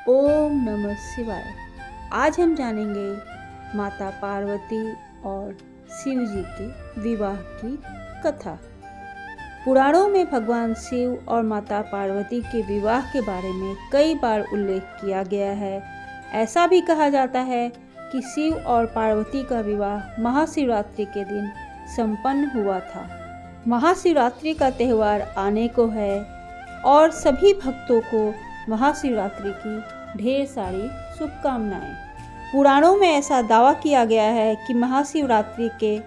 ओम नमः शिवाय। आज हम जानेंगे माता पार्वती और शिव जी के विवाह की कथा। पुराणों में भगवान शिव और माता पार्वती के विवाह के बारे में कई बार उल्लेख किया गया है। ऐसा भी कहा जाता है कि शिव और पार्वती का विवाह महाशिवरात्रि के दिन संपन्न हुआ था। महाशिवरात्रि का त्यौहार आने को है और सभी भक्तों को महाशिवरात्रि की ढेर सारी शुभकामनाएं। पुराणों में ऐसा दावा किया गया है कि महाशिवरात्रि के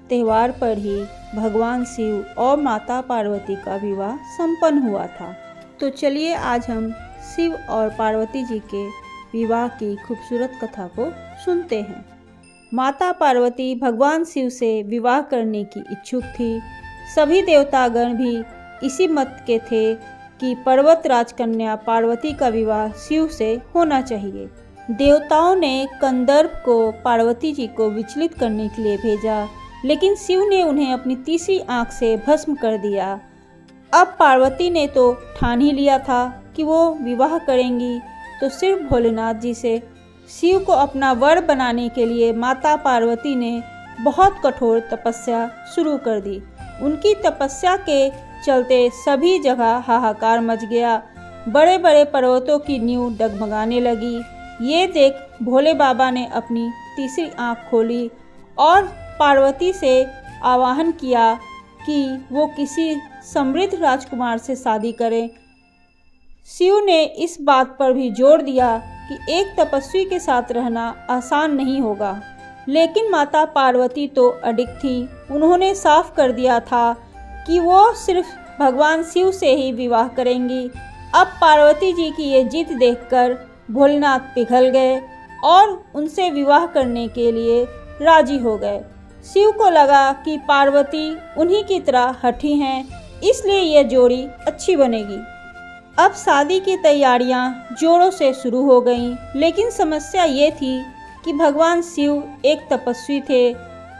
त्यौहार पर ही भगवान शिव और माता पार्वती का विवाह संपन्न हुआ था। तो चलिए आज हम शिव और पार्वती जी के विवाह की खूबसूरत कथा को सुनते हैं। माता पार्वती भगवान शिव से विवाह करने की इच्छुक थी। सभी देवतागण भी इसी मत के थे कि पर्वत राजकन्या पार्वती का विवाह शिव से होना चाहिए। देवताओं ने कंदर्प को पार्वती जी को विचलित करने के लिए भेजा, लेकिन शिव ने उन्हें अपनी तीसरी आंख से भस्म कर दिया। अब पार्वती ने तो ठान ही लिया था कि वो विवाह करेंगी, तो सिर्फ भोलेनाथ जी से। शिव को अपना वर बनाने के लिए माता पार्वती ने बहुत कठोर तपस्या शुरू कर दी। उनकी तपस्या के चलते सभी जगह हाहाकार मच गया। बड़े बड़े पर्वतों की नींव डगमगाने लगी। ये देख भोले बाबा ने अपनी तीसरी आंख खोली और पार्वती से आवाहन किया कि वो किसी समृद्ध राजकुमार से शादी करें। शिव ने इस बात पर भी जोर दिया कि एक तपस्वी के साथ रहना आसान नहीं होगा, लेकिन माता पार्वती तो अडिग थी। उन्होंने साफ कर दिया था कि वो सिर्फ भगवान शिव से ही विवाह करेंगी। अब पार्वती जी की ये जिद देखकर भोलेनाथ पिघल गए और उनसे विवाह करने के लिए राजी हो गए। शिव को लगा कि पार्वती उन्हीं की तरह हठी हैं, इसलिए यह जोड़ी अच्छी बनेगी। अब शादी की तैयारियां जोरों से शुरू हो गईं, लेकिन समस्या ये थी कि भगवान शिव एक तपस्वी थे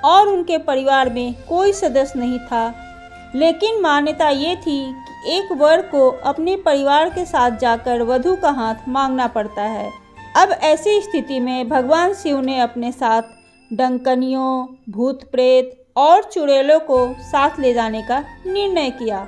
और उनके परिवार में कोई सदस्य नहीं था। लेकिन मान्यता ये थी कि एक वर को अपने परिवार के साथ जाकर वधू का हाथ मांगना पड़ता है। अब ऐसी स्थिति में भगवान शिव ने अपने साथ डंकनियों, भूत प्रेत और चुड़ैलों को साथ ले जाने का निर्णय किया।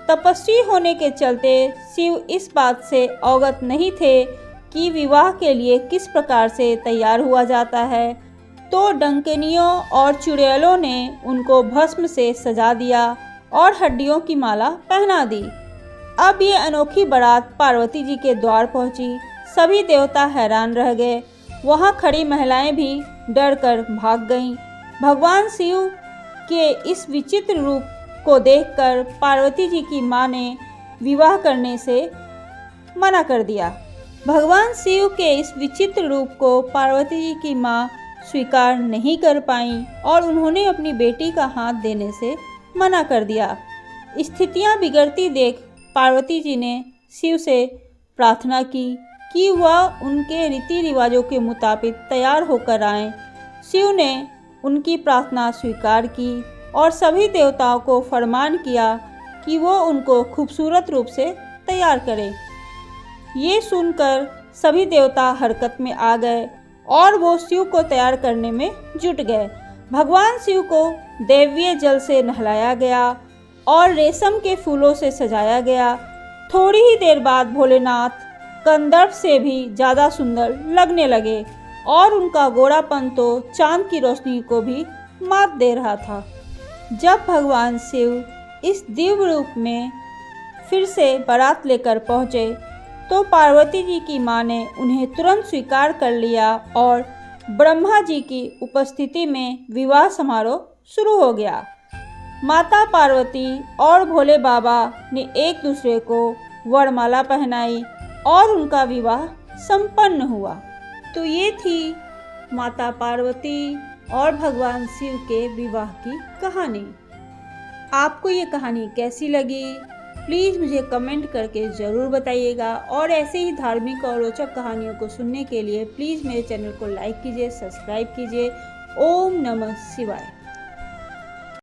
तपस्वी होने के चलते शिव इस बात से अवगत नहीं थे कि विवाह के लिए किस प्रकार से तैयार हुआ जाता है, तो डंकनियों और चुड़ैलों ने उनको भस्म से सजा दिया और हड्डियों की माला पहना दी। अब ये अनोखी बारात पार्वती जी के द्वार पहुंची। सभी देवता हैरान रह गए। वहां खड़ी महिलाएं भी डर कर भाग गईं। भगवान शिव के इस विचित्र रूप को देखकर पार्वती जी की मां ने विवाह करने से मना कर दिया। भगवान शिव के इस विचित्र रूप को पार्वती जी की मां स्वीकार नहीं कर पाईं और उन्होंने अपनी बेटी का हाथ देने से मना कर दिया। स्थितियां बिगड़ती देख पार्वती जी ने शिव से प्रार्थना की कि वह उनके रीति रिवाजों के मुताबिक तैयार होकर आएं। शिव ने उनकी प्रार्थना स्वीकार की और सभी देवताओं को फरमान किया कि वो उनको खूबसूरत रूप से तैयार करें। ये सुनकर सभी देवता हरकत में आ गए और वो शिव को तैयार करने में जुट गए। भगवान शिव को दैवीय जल से नहलाया गया और रेशम के फूलों से सजाया गया। थोड़ी ही देर बाद भोलेनाथ कंदर्प से भी ज़्यादा सुंदर लगने लगे और उनका गोरापन तो चांद की रोशनी को भी मात दे रहा था। जब भगवान शिव इस दिव्य रूप में फिर से बारात लेकर पहुँचे, तो पार्वती जी की मां ने उन्हें तुरंत स्वीकार कर लिया और ब्रह्मा जी की उपस्थिति में विवाह समारोह शुरू हो गया। माता पार्वती और भोले बाबा ने एक दूसरे को वरमाला पहनाई और उनका विवाह संपन्न हुआ। तो ये थी माता पार्वती और भगवान शिव के विवाह की कहानी। आपको ये कहानी कैसी लगी? प्लीज़ मुझे कमेंट करके ज़रूर बताइएगा और ऐसे ही धार्मिक और रोचक कहानियों को सुनने के लिए प्लीज़ मेरे चैनल को लाइक कीजिए, सब्सक्राइब कीजिए। ओम नमः शिवाय।